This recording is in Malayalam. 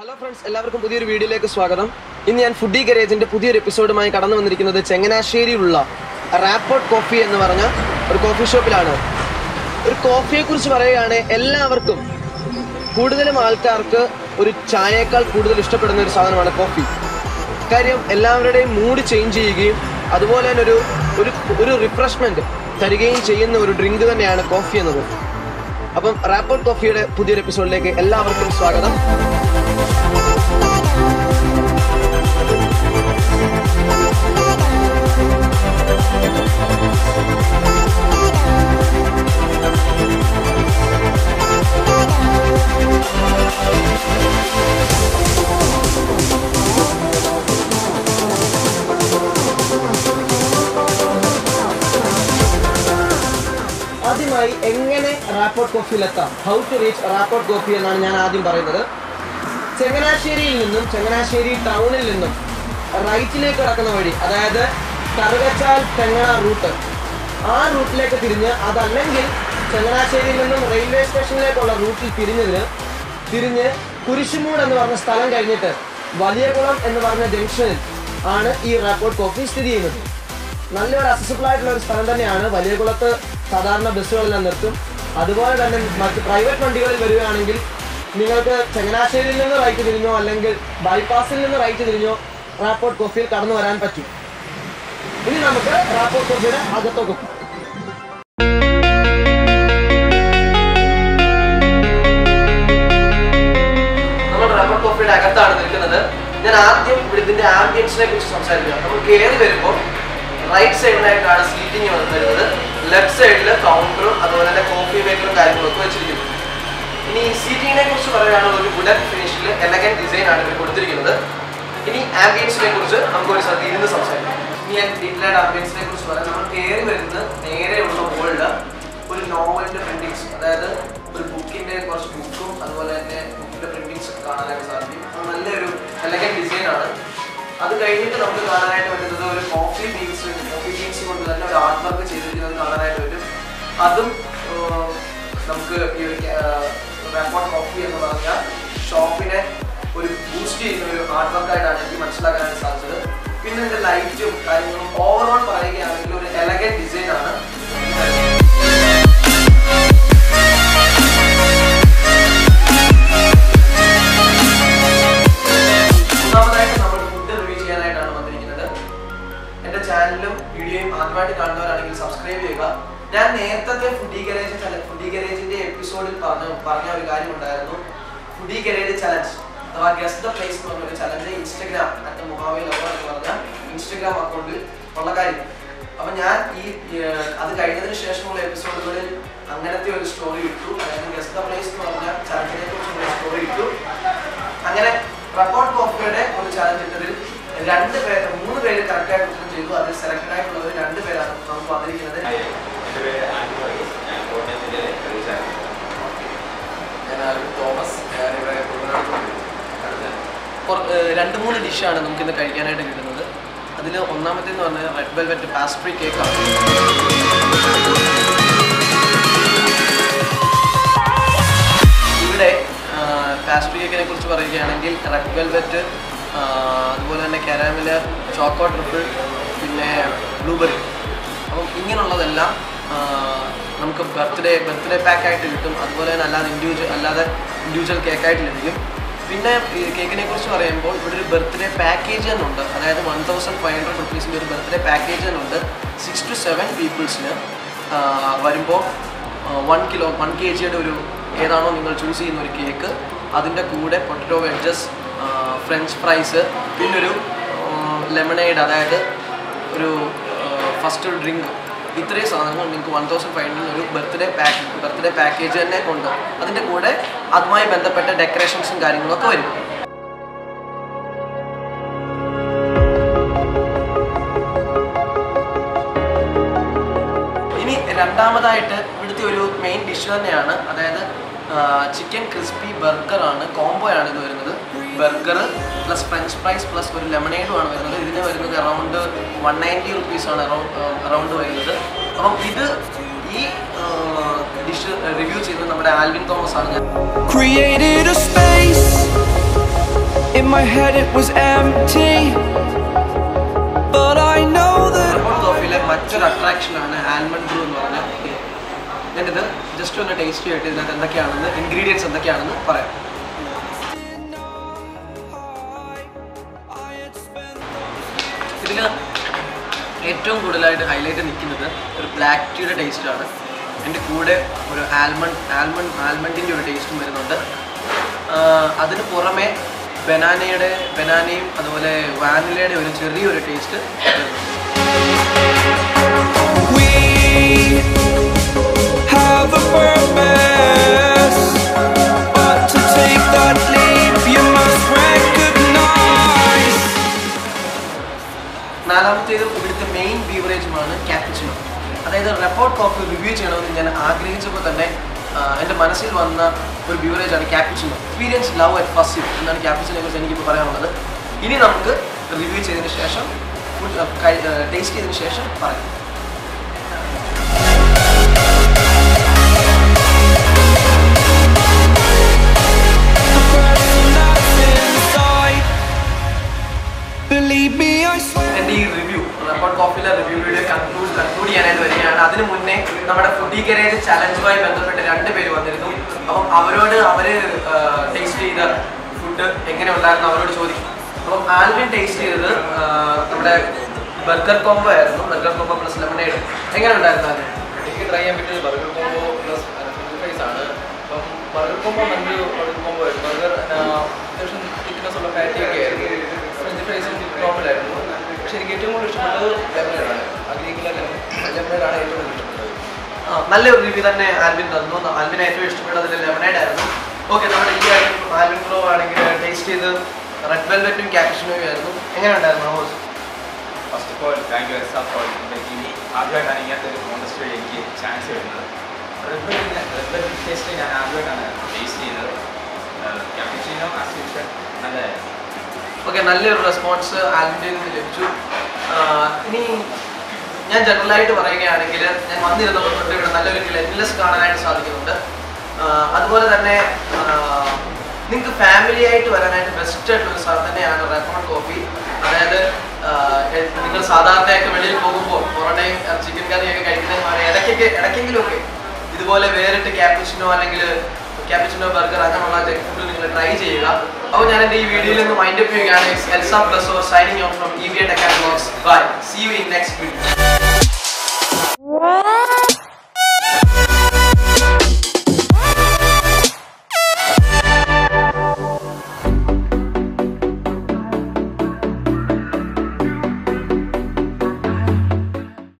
ഹലോ ഫ്രണ്ട്സ്, എല്ലാവർക്കും പുതിയൊരു വീഡിയോയിലേക്ക് സ്വാഗതം. ഇന്ന് ഞാൻ ഫുഡി ഗരേജിൻ്റെ പുതിയൊരു എപ്പിസോഡുമായി കടന്നു വന്നിരിക്കുന്നത് ചങ്ങനാശ്ശേരിയിലുള്ള റാപ്പോർട്ട് കോഫി എന്ന് പറഞ്ഞ ഒരു കോഫി ഷോപ്പിലാണ്. ഒരു കോഫിയെക്കുറിച്ച് പറയുകയാണ്, എല്ലാവർക്കും കൂടുതലും ആൾക്കാർക്ക് ഒരു ചായയേക്കാൾ കൂടുതൽ ഇഷ്ടപ്പെടുന്ന ഒരു സാധനമാണ് കോഫി. കാര്യം എല്ലാവരുടെയും മൂഡ് ചേഞ്ച് ചെയ്യുകയും അതുപോലെ തന്നെ ഒരു റിഫ്രഷ്മെൻറ്റ് തരികയും ചെയ്യുന്ന ഒരു ഡ്രിങ്ക് തന്നെയാണ് കോഫി എന്നത്. അപ്പം റാപ്പോർട്ട് കോഫിയുടെ പുതിയൊരു എപ്പിസോഡിലേക്ക് എല്ലാവർക്കും സ്വാഗതം. ആദ്യമായി എങ്ങനെ റാപ്പോർട്ട് കോഫിയിലെത്താം, how to reach Rapport coffee എന്നാണ് ഞാൻ ആദ്യം പറയുന്നത്. ചങ്ങനാശ്ശേരിയിൽ നിന്നും, ചങ്ങനാശ്ശേരി ടൗണിൽ നിന്നും റൈറ്റിലേക്ക് കിടക്കുന്ന വഴി, അതായത് കറുകച്ചാൽ തെങ്ങണ റൂട്ട്, ആ റൂട്ടിലേക്ക് തിരിഞ്ഞ്, അതല്ലെങ്കിൽ ചങ്ങനാശ്ശേരിയിൽ നിന്നും റെയിൽവേ സ്റ്റേഷനിലേക്കുള്ള റൂട്ടിൽ തിരിഞ്ഞ് കുരിശുമൂട് എന്ന് പറഞ്ഞ സ്ഥലം കഴിഞ്ഞിട്ട് വലിയകുളം എന്ന് പറഞ്ഞ ജംഗ്ഷനിൽ ആണ് ഈ റാപ്പോർട്ട് കോഫി സ്ഥിതി ചെയ്യുന്നത്. നല്ലൊരു അക്സസിബിൾ ആയിട്ടുള്ള ഒരു സ്ഥലം തന്നെയാണ്. വലിയകുളത്ത് സാധാരണ ബസ്സുകളെല്ലാം നിർത്തും. അതുപോലെ തന്നെ മറ്റ് പ്രൈവറ്റ് വണ്ടികളിൽ വരികയാണെങ്കിൽ നിങ്ങൾക്ക് ചങ്ങനാശ്ശേരിയിൽ നിന്ന് റൈറ്റ് തിരിഞ്ഞോ അല്ലെങ്കിൽ ബൈപ്പാസിൽ നിന്ന് റൈറ്റ് തിരിഞ്ഞോ റാപ്പോർട്ട് കോഫിയിൽ കടന്നു വരാൻ പറ്റും. ഇനി നമുക്ക് റാപ്പോർട്ട് കോഫിയുടെ അകത്തോട്ട് പോകാം. നമ്മൾ റാപ്പോർട്ട് കോഫിയുടെ അകത്താണ് നിൽക്കുന്നത്. ഞാൻ ആദ്യം ഇതിന്റെ ആംബിയൻസിനെ കുറിച്ച് സംസാരിക്കാം. നമ്മൾ കയറി വരുമ്പോൾ റൈറ്റ് സൈഡിലായിട്ടാണ് സീറ്റിംഗ് വരുന്നത്. ലെഫ്റ്റ് സൈഡിൽ കൗണ്ടറും അതുപോലെ തന്നെ കോഫി മേക്കറും കാര്യങ്ങളൊക്കെ വെച്ചിരിക്കുന്നു. ഇനി സീറ്റിങ്ങിനെ കുറിച്ച് പറയുകയാണെങ്കിൽ ഒരു വുഡൻ ഫിനിഷിൽ എലഗന്റ് ഡിസൈൻ ആണ് ഇവർ കൊടുത്തിരിക്കുന്നത്. ഇനി ആംബിയൻസിനെ കുറിച്ച് നമുക്ക് ഒരു സ്ഥലത്ത് ഇരുന്ന് സംസാരിക്കാം. ഇനി ഞാൻ ഡീറ്റെയിൽഡ് ആംബിയൻസിനെ കുറിച്ച് പറയാം. നമ്മൾ കയറി വരുന്നത് നേരെയുള്ള മുകളിൽ ഒരു നോവലിൻ്റെ പ്രിന്റിങ്സ്, അതായത് ഒരു ബുക്കിൻ്റെ കുറച്ച് ബുക്കും അതുപോലെ തന്നെ ബുക്കിൻ്റെ പ്രിന്റിങ്സ് ഒക്കെ കാണാനായിട്ട് സാധിക്കും. അത് നല്ലൊരു എലഗന്റ് ഡിസൈൻ ആണ്. അത് കഴിഞ്ഞിട്ട് നമുക്ക് കാണാനായിട്ട് പറ്റുന്നത് ഒരു കോഫി ബീൻസ് കൊണ്ട് തന്നെ ഒരു ആർട്ട് വർക്ക് ചെയ്തിരിക്കുന്നത് കാണാനായിട്ട് പറ്റും. അതും നമുക്ക് ഈ ഒരു റാപ്പോർട്ട് കോഫി എന്ന് പറഞ്ഞ ഷോപ്പിനെ ഒരു ബൂസ്റ്റ് ചെയ്യുന്ന ഒരു ആർട്ട് വർക്കായിട്ടാണ് എനിക്ക് മനസ്സിലാക്കാനായിട്ട് സാധിച്ചത്. പിന്നെ ഇതിൻ്റെ ലൈറ്റും കാര്യങ്ങളും ഓവറോൾ പറയുകയാണെങ്കിൽ ഒരു എലഗന്റ് ഡിസൈൻ ആണ്. ചാനലും വീഡിയോയും ആദ്യമായിട്ട് കാണുന്നവരാണെങ്കിൽ സബ്സ്ക്രൈബ് ചെയ്യുക. ഞാൻ നേരത്തെ ഫുഡി ഗരേജിന്റെ എപ്പിസോഡിൽ പറഞ്ഞ ഒരു കാര്യം ഉണ്ടായിരുന്നു. ഫുഡി ഗരേജ് ചലഞ്ച് അഥവാ ഗസ്റ്റ് ദ പ്ലേസ് എന്ന് പറഞ്ഞൊരു ചലഞ്ച് ഇൻസ്റ്റഗ്രാം @മുഹാവി ലവർ എന്ന് പറഞ്ഞ ഇൻസ്റ്റഗ്രാം അക്കൗണ്ടിൽ ഉള്ള കാര്യം. അപ്പം ഞാൻ അത് കഴിഞ്ഞതിന് ശേഷമുള്ള എപ്പിസോഡുകളിൽ അങ്ങനത്തെ ഒരു സ്റ്റോറി ഇട്ടു. അതായത് ഗസ്റ്റ് ദ പ്ലേസ് എന്ന് പറഞ്ഞ ചലഞ്ചിനെ കുറിച്ചുള്ള സ്റ്റോറി ഇട്ടു. അങ്ങനെ റാപ്പോർട്ട് കോഫിയുടെ ഒരു ചലഞ്ച് ഇട്ടതിൽ 3 പേര് കറക്റ്റായിട്ട് ഉത്തരം ചെയ്തു. അതിൽ സെലക്റ്റഡ് ആയിട്ടുള്ളത് 2 പേരാണ് നമുക്ക് വന്നിരിക്കുന്നത്. തോമസ്. 2-3 ഡിഷാണ് നമുക്കിന്ന് കഴിക്കാനായിട്ട് കിട്ടുന്നത്. അതിൽ ഒന്നാമത്തേന്ന് പറഞ്ഞാൽ റെഡ് വെൽവെറ്റ് പാസ്ട്രി കേക്കാണ്. ഇവിടെ പാസ്ട്രി കേക്കിനെ കുറിച്ച് പറയുകയാണെങ്കിൽ റെഡ് വെൽവെറ്റ്, അതുപോലെ തന്നെ കാരാമൽ, ചോക്കോ ട്രിപ്പിൾ, പിന്നെ ബ്ലൂബെറി. അപ്പം ഇങ്ങനെയുള്ളതെല്ലാം നമുക്ക് ബർത്ത്ഡേ പാക്കായിട്ട് കിട്ടും. അതുപോലെ തന്നെ അല്ലാതെ ഇൻഡിവിജ്വൽ കേക്കായിട്ട് ലഭിക്കും. പിന്നെ ഈ കേക്കിനെ കുറിച്ച് പറയുമ്പോൾ ഇവിടെ ഒരു ബർത്ത്ഡേ പാക്കേജ് തന്നെ ഉണ്ട്. അതായത് 1500 റുപ്പീസിൻ്റെ ഒരു ബർത്ത്ഡേ പാക്കേജ് തന്നെ ഉണ്ട്. 6 to 7 പീപ്പിൾസിന് വരുമ്പോൾ 1 kg ഒരു ഏതാണോ നിങ്ങൾ ചൂസ് ചെയ്യുന്ന ഒരു കേക്ക്, അതിൻ്റെ കൂടെ പൊട്ടറ്റോ വെഡ്ജസ്, ഫ്രഞ്ച് ഫ്രൈസ്, പിന്നൊരു ലെമണേഡ്, അതായത് ഒരു ഫസ്റ്റ് ഡ്രിങ്ക്, ഇത്രയും സാധനങ്ങൾ നിങ്ങൾക്ക് 1500 ഒരു ബർത്ത്ഡേ പാക്കേജ് തന്നെ ഉണ്ട്. അതിൻ്റെ കൂടെ അതുമായി ബന്ധപ്പെട്ട ഡെക്കറേഷൻസും കാര്യങ്ങളൊക്കെ വരും. ഇനി രണ്ടാമതായിട്ട് ഇവിടുത്തെ ഒരു മെയിൻ ഡിഷ് തന്നെയാണ്, അതായത് ചിക്കൻ ക്രിസ്പി ബർഗറാണ്. കോംബോയാണ് ഇത് വരുന്നത്. Burger plus French fries plus ഒരു ലെമണേഡുമാണ് വരുന്നത്. ഇതിന് വരുന്നത് അറൗണ്ട് 190 റുപ്പീസാണ് അറൗണ്ട് വരുന്നത്. അപ്പം ഈ ഡിഷ് റിവ്യൂ ചെയ്തത് നമ്മുടെ ആൽവിൻ തോമസ് ആണ്. In my head it was empty, but I know that കോഫിയിലെ മറ്റൊരു അട്രാക്ഷനാണ് ആൽമണ്ട് ബ്രൂ എന്ന് പറഞ്ഞാൽ. ഞാനിത് ജസ്റ്റ് ഒന്ന് ടേസ്റ്റ് ചെയ്തിട്ട് ഇതിനകത്ത് എന്തൊക്കെയാണെന്ന് ഇൻഗ്രീഡിയൻസ് എന്തൊക്കെയാണെന്ന് പറയാം. ഇതിൽ ഏറ്റവും കൂടുതലായിട്ട് ഹൈലൈറ്റ് നിൽക്കുന്നത് ഒരു ബ്ലാക്ക് ടീയുടെ ടേസ്റ്റാണ്. എൻ്റെ കൂടെ ഒരു ആൽമണ്ടിൻ്റെ ഒരു ടേസ്റ്റും വരുന്നുണ്ട്. അതിന് പുറമെ ബനാനയും അതുപോലെ വാനിലയുടെ ഒരു ചെറിയൊരു ടേസ്റ്റ് വരുന്നുണ്ട്. നാലാമത്തേതും ഇവിടുത്തെ മെയിൻ ബീവറേജുമാണ് ക്യാപ്പുച്ചിനോ. അതായത് റെപ്പോർട്ട് കോഫി റിവ്യൂ ചെയ്യണമെന്ന് ഞാൻ ആഗ്രഹിച്ചപ്പോൾ തന്നെ എൻ്റെ മനസ്സിൽ വന്ന ഒരു ബീവറേജാണ് cappuccino. Experience love at first sip എന്നാണ് ക്യാപ്പുച്ചിനെ കുറിച്ച് എനിക്കിപ്പോൾ പറയാനുള്ളത്. ഇനി നമുക്ക് റിവ്യൂ ചെയ്തതിന് ശേഷം ടേസ്റ്റ് ചെയ്തതിന് ശേഷം പറയാം. എൻ്റെ ഈ review report കോഫിയിലെ review video conclude ചെയ്യാനായിട്ട് വരികയാണ്. അതിന് മുന്നേ നമ്മുടെ ഫുഡി ഗാരേജ് ചലഞ്ചുമായി ബന്ധപ്പെട്ട് 2 പേര് വന്നിരുന്നു. അപ്പം അവരോട് അവർ ടേസ്റ്റ് ചെയ്ത ഫുഡ് എങ്ങനെ ഉണ്ടായിരുന്നു അവരോട് ചോദിക്കും. അപ്പം ആൽവിൻ ടേസ്റ്റ് ചെയ്തത് നമ്മുടെ ബർഗർ കോംബോ ആയിരുന്നു. Burger combo plus lemonade. എങ്ങനെ ഉണ്ടായിരുന്നു അത്? എനിക്ക് ട്രൈ ചെയ്യാൻ പറ്റിയത് burger combo plus French fries ആണ്. അപ്പം ബർഗർ കോംബോ നല്ലൊരു ബർഗർ കോംബോ ആയിരുന്നു. ബർഗർ അത്യാവശ്യം തിക്നെസ് ഉള്ള ഫാറ്റിയൊക്കെ ആയിരുന്നു. ഫ്രഞ്ച് ഫ്രൈസും നോർമലായിരുന്നു. പക്ഷെ എനിക്ക് ഏറ്റവും കൂടുതൽ ഇഷ്ടപ്പെട്ടത് ലെമണേഡാണ്. അഗ്രിക്കുള്ള ലെമണേഡാണ് ഏറ്റവും കൂടുതൽ ഇഷ്ടപ്പെട്ടത്. നല്ലൊരു റിവ്യൂ തന്നെ ആൽവിൻ തന്നു. ആൽവിനെ ഏറ്റവും ഇഷ്ടപ്പെട്ടത് ലെമണേഡ് ആയിരുന്നു. ഓക്കെ, നമ്മുടെ ഈ ആൽവിൻ ബ്രോ ആണെങ്കിൽ ടേസ്റ്റ് ചെയ്ത് റെഡ് വെൽവെറ്റും ക്യാപ്യുച്ചിനോയും ആയിരുന്നു. എങ്ങനെ ഉണ്ടായിരുന്നു? First of all thank you S for inviting me. ആദ്യമായിട്ടാണ് ഇങ്ങനത്തെ ഒരു കോൺടെസ്റ്റ് വഴി എനിക്ക് ചാൻസ് വരുന്നത്. റെഡ് വെൽവെറ്റ് ടേസ്റ്റ് ഞാൻ ആദ്യമായിട്ടാണ് ടേസ്റ്റ് ചെയ്യുന്നത്. ക്യാപ്യുച്ചിനോ ആസ് യൂഷ്വൽ നല്ലതായിരുന്നു. ഓക്കെ, നല്ലൊരു റെസ്പോൺസ് ആൽവിൻ്റെ നിന്ന് ലഭിച്ചു. ഇനി ഞാൻ ജനറലായിട്ട് പറയുകയാണെങ്കിൽ ഞാൻ വന്നിരുന്നപ്പോൾ തൊട്ട് ഇവിടെ നല്ലൊരു ക്ലെൻലിനെസ് കാണാനായിട്ട് സാധിക്കുന്നുണ്ട്. അതുപോലെ തന്നെ നിങ്ങൾക്ക് ഫാമിലി ആയിട്ട് വരാനായിട്ട് ബെസ്റ്റ് ആയിട്ടുള്ളൊരു സ്ഥലം തന്നെയാണ് റെപ്പോർട്ട് കോഫി. അതായത് നിങ്ങൾ സാധാരണയൊക്കെ വെളിയിൽ പോകുമ്പോൾ പൊറോട്ടയും ചിക്കൻ കറിയൊക്കെ കഴിക്കുന്നതിന് ഇടയ്ക്കെങ്കിലുമൊക്കെ ഇതുപോലെ വേറിട്ട് ക്യാപ്യുച്ചിനോ അല്ലെങ്കിൽ ക്യാപ്യുച്ചിനോ ബർഗർ അങ്ങനെയുള്ള ജങ്ക് ഫുഡ് നിങ്ങൾ ട്രൈ ചെയ്യുക. അപ്പോൾ ഞാൻ എൻ്റെ ഈ വീഡിയോയിൽ നിന്ന് മൈൻഡ് അപ്പ് ചെയ്യുകയാണ്. Elsa plus signing off from EVA Tech and Vlogs. Bye. See you in next video.